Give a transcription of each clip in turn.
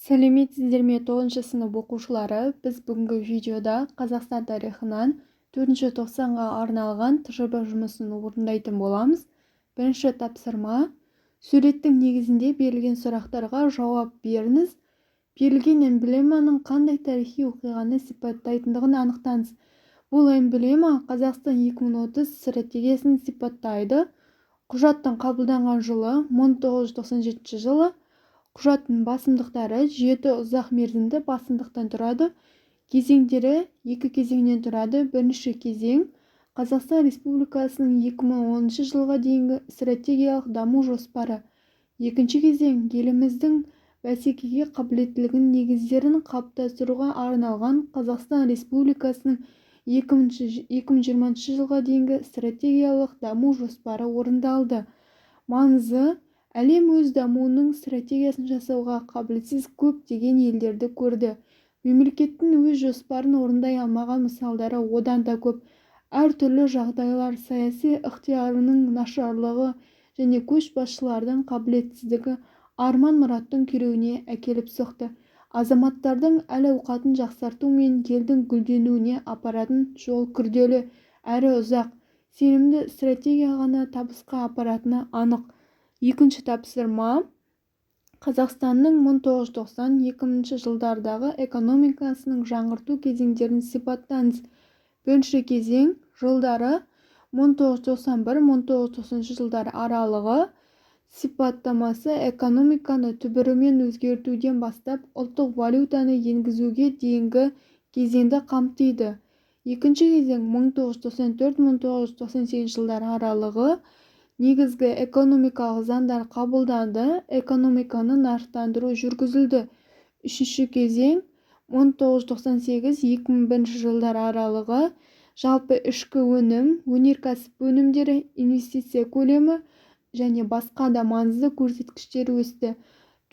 сәлеметсіздер ме 9 сынып оқушылары? Біз бүгінгі видеода Қазақстан тарихынан 4 тоқсанға арналған тжб жұмысын орындайтын боламыз. Бірінші тапсырма. Суреттің негізінде берілген сұрақтарға жауап беріңіз. Берілген эмблеманың қандай тарихи оқиғаны сипаттайтындығын анықтаңыз. Бұл эмблема Қазақстан 2030 стратегиясын сипаттайды. Құжаттың қабылданған жылы 1997 жылы. Құжаттың басымдықтары 7 ұзақ мерзімді басымдықтан тұрады. Кезеңдері 2 кезеңнен тұрады. Бірінші кезең Қазақстан Республикасының 2010 жылға дейінгі стратегиялық даму жоспары. Екінші кезең еліміздің бәсекеге қабілеттілігінің негіздерін қалыптастыруға арналған Қазақстан Республикасының 2020 жылға дейінгі стратегиялық даму жоспары орындалды. Маңызы: әлем өз дамуының стратегиясын жасауға қабілетсіз көптеген елдерді көрді. Мемлекеттің өз жоспарын орындай алмаған мысалдары одан да көп. Әртүрлі жағдайлар саяси ықтиярының нашарлығы және көшбасшылардың қабілетсіздігі арман-мұраттың күйреуіне әкеліп соқты. Азаматтардың әл-ауқатын жақсарту мен елдің гүлденуіне апаратын жол күрделі әрі ұзақ. Сенімді стратегия ғана табысқа апаратыны анық. Екінші тапсырма. Қазақстанның 1990-2000 жылдардағы экономикасының жаңғырту кезеңдерін сипаттаңыз. Бірінші кезең жылдары 1991-1990 жылдар аралығы. Сипаттамасы экономиканы түбірімен өзгертуден бастап ұлттық валютаны енгізуге дейінгі кезеңді қамтиды. Екінші кезең 1994-1998 жылдар аралығы. Негізгі экономикалық заңдар қабылданды, экономиканы нарықтандыру жүргізілді. Үшінші кезең 1998-2001 жылдар аралығы. Жалпы ішкі өнім, өнеркәсіп өнімдері, инвестиция көлемі және басқа да маңызды көрсеткіштер өсті.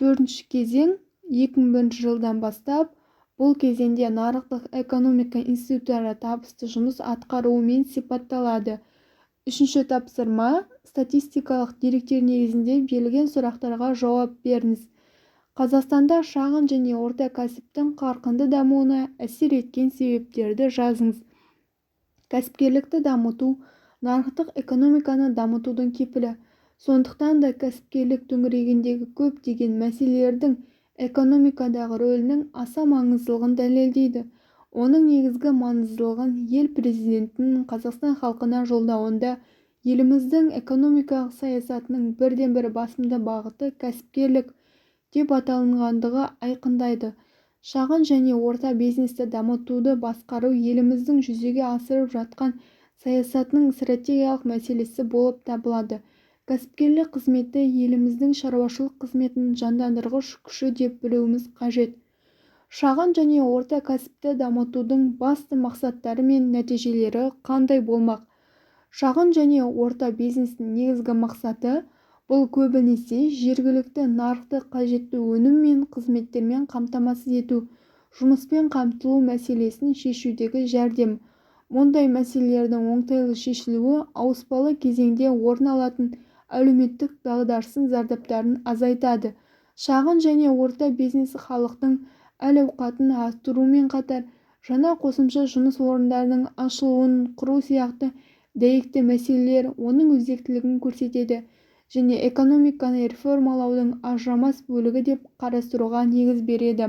Төртінші кезең 2001 жылдан бастап. Бұл кезеңде нарықтық экономика институттары табысты жұмыс атқаруымен сипатталады. Үшінші тапсырма. Статистикалық деректер негізінде берілген сұрақтарға жауап беріңіз. Қазақстанда шағын және орта кәсіптің қарқынды дамуына әсер еткен себептерді жазыңыз. Кәсіпкерлікті дамыту нарықтық экономиканы дамытудың кепілі. Сондықтан да кәсіпкерлік төңірегіндегі көптеген мәселелердің экономикадағы рөлінің аса маңыздылығын дәлелдейді. Оның негізгі маңыздылығын ел президентінің Қазақстан халқына жолдауында еліміздің экономикалық саясатының бірден-бір басымды бағыты кәсіпкерлік деп аталынғандығы айқындайды. Шағын және орта бизнесті дамытуды басқару еліміздің жүзеге асырып жатқан саясатының стратегиялық мәселесі болып табылады. Кәсіпкерлік қызметі еліміздің шаруашылық қызметін жандандырғыш күші деп білуіміз қажет. Шағын және орта кәсіпті дамытудың басты мақсаттары мен нәтижелері қандай болмақ? Шағын және орта бизнестің негізгі мақсаты бұл көбінесе жергілікті нарықты қажетті өнім мен қызметтермен қамтамасыз ету, жұмыспен қамтылу мәселесін шешудегі жәрдем. Мұндай мәселелердің оңтайлы шешілуі ауыспалы кезеңде орын алатын әлеуметтік дағдарыстың зардаптарын азайтады. Шағын және орта бизнес халықтың әл-ауқатын арттырумен қатар жаңа қосымша жұмыс орындарының ашылуын құру сияқты дәйекті мәселелер оның өзектілігін көрсетеді және экономиканы реформалаудың ажырамас бөлігі деп қарастыруға негіз береді.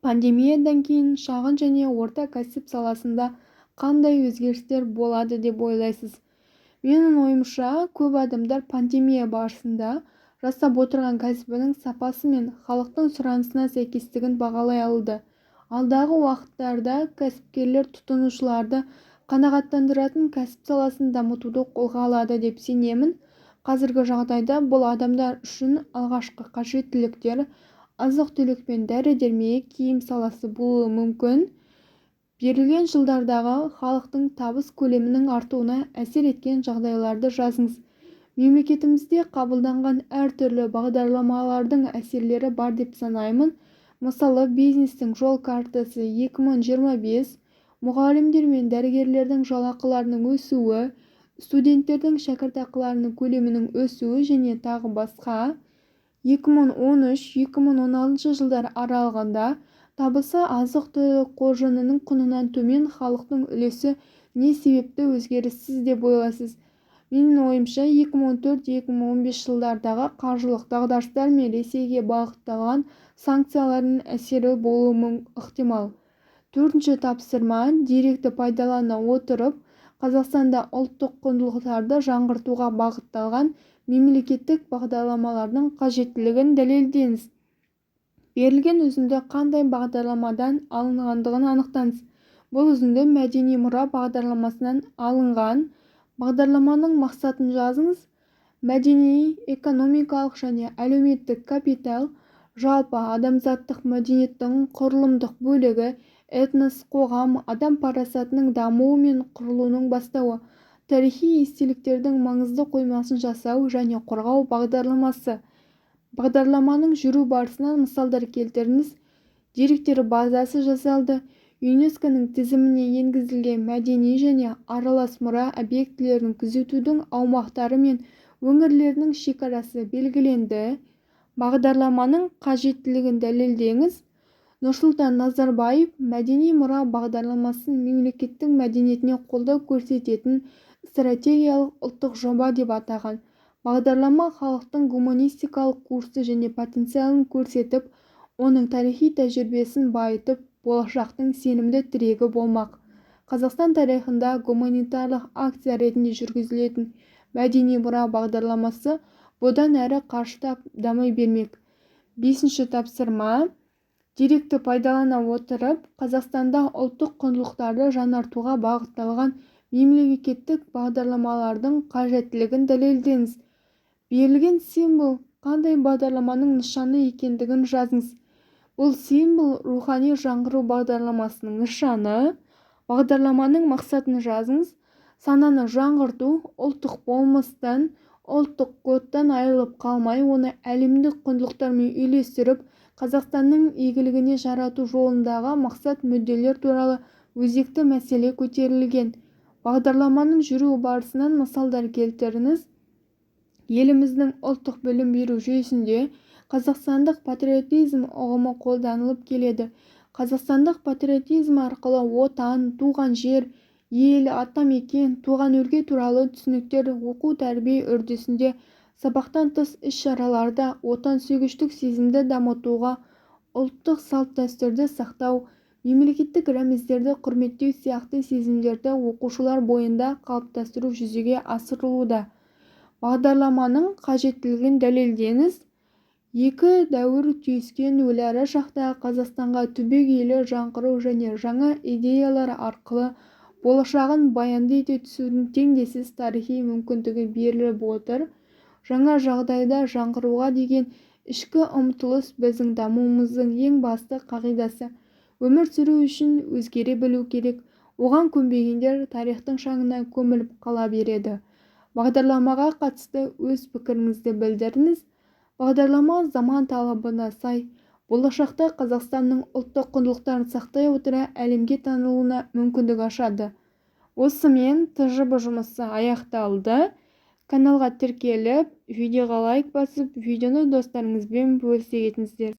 Пандемиядан кейін шағын және орта кәсіп саласында қандай өзгерістер болады деп ойлайсыз? Менің ойымша, көп адамдар пандемия барысында жасап отырған кәсібінің сапасы мен халықтың сұранысына сәйкестігін бағалай алды. Алдағы уақыттарда кәсіпкерлер тұтынушыларды қанағаттандыратын кәсіп саласын дамытуды қолға алады деп сенемін. Қазіргі жағдайда бұл адамдар үшін алғашқы қажеттіліктер азық-түлік пен дәрі-дәрмек, киім саласы болуы мүмкін. Берілген жылдардағы халықтың табыс көлемінің артуына әсер еткен жағдайларды жазыңыз. Мемлекетімізде қабылданған әртүрлі бағдарламалардың әсерлері бар деп санаймын. Мысалы, бизнестің жол картасы 2025, мұғалімдер мен дәрігерлердің жалақыларының өсуі, студенттердің шәкіртақыларының көлемінің өсуі және тағы басқа. 2013-2016 жылдар аралығында табысы азық-түлік қоржынының құнынан төмен халықтың үлесі не себепті өзгеріссіз деп ойлайсыз? Менің ойымша 2014-2015 жылдардағы қаржылық дағдарыстар мен Ресейге бағытталған санкциялардың әсері болуы ықтимал. Төртінші тапсырма: деректі пайдалана отырып, Қазақстанда ұлттық құндылықтарды жаңғыртуға бағытталған мемлекеттік бағдарламалардың қажеттілігін дәлелдеңіз. Берілген үзінді қандай бағдарламадан алынғандығын анықтаңыз. Бұл үзінді мәдени мұра бағдарламасынан алынған. Бағдарламаның мақсатын жазыңыз. Мәдени, экономикалық және әлеуметтік капитал, жалпы адамзаттық мәдениеттің құрылымдық бөлігі, этнос, қоғам, адам парасатының дамуы мен құрылуының бастауы, тарихи естеліктердің маңызды қоймасын жасау және қорғау бағдарламасы. Бағдарламаның жүру барысынан мысалдар келтіріңіз. Деректер базасы жасалды. ЮНЕСКО-ның тізіміне енгізілген мәдени және аралас мұра объектілерін күзетудің аумақтары мен өңірлерінің шекарасы белгіленді. Бағдарламаның қажеттілігін дәлелдеңіз. Нұрсұлтан Назарбаев мәдени мұра бағдарламасын мемлекеттің мәдениетіне қолдау көрсететін стратегиялық ұлттық жоба деп атаған. Бағдарлама халықтың гуманистикалық курсы және потенциалын көрсетіп, оның тарихи тәжірибесін байытып, болашақтың сенімді тірегі болмақ. Қазақстан тарихында гуманитарлық акция ретінде жүргізілетін мәдени мұра бағдарламасы бұдан әрі қарыштап дами бермек. Бесінші тапсырма: деректі пайдалана отырып, Қазақстанда ұлттық құндылықтарды жаңартуға бағытталған мемлекеттік бағдарламалардың қажеттілігін дәлелдеңіз. Берілген символ қандай бағдарламаның нышаны екендігін жазыңыз. Бұл символ рухани жаңғыру бағдарламасының нышаны. Бағдарламаның мақсатын жазыңыз. Сананы жаңғырту, ұлттық болмыстан, ұлттық кодтан айырылып қалмай, оны әлемдік құндылықтармен үйлестіріп, Қазақстанның игілігіне жарату жолындағы мақсат-мүдделер туралы өзекті мәселе көтерілген. Бағдарламаның жүру барысынан мысалдар келтіріңіз. Еліміздің ұлттық білім беру жүйесінде қазақстандық патриотизм ұғымы қолданылып келеді. Қазақстандық патриотизм арқылы отан, туған жер, ел, атамекен, туған өлке туралы түсініктер оқу-тәрбие үрдісінде, сабақтан тыс іс-шараларда отансүйгіштік сезімді дамытуға, ұлттық салт-дәстүрді сақтау, мемлекеттік рәміздерді құрметтеу сияқты сезімдерді оқушылар бойында қалыптастыру жүзеге асырылуда. Бағдарламаның қажеттілігін дәлелдеңіз. Екі дәуір түйіскен өләрі шақта Қазақстанға түбегейлі жаңғыру және жаңа идеялар арқылы болашағын баянды ете түсудің теңдессіз тарихи мүмкіндігі беріліп отыр. Жаңа жағдайда жаңғыруға деген ішкі ұмтылыс біздің дамуымыздың ең басты қағидасы. Өмір сүру үшін өзгере білу керек. Оған көнбегендер тарихтың шаңына көміліп қала береді. Бағдарламаға қатысты өз пікіріңізді білдіріңіз. Бағдарлама заман талабына сай, болашақта Қазақстанның ұлттық құндылықтарын сақтай отыра әлемге танылуына мүмкіндік ашады. Осымен ТЖБ жұмысы аяқталды. Каналға тіркеліп, видеоға лайк басып, видеоны достарыңызбен бөлісе кетіңіздер.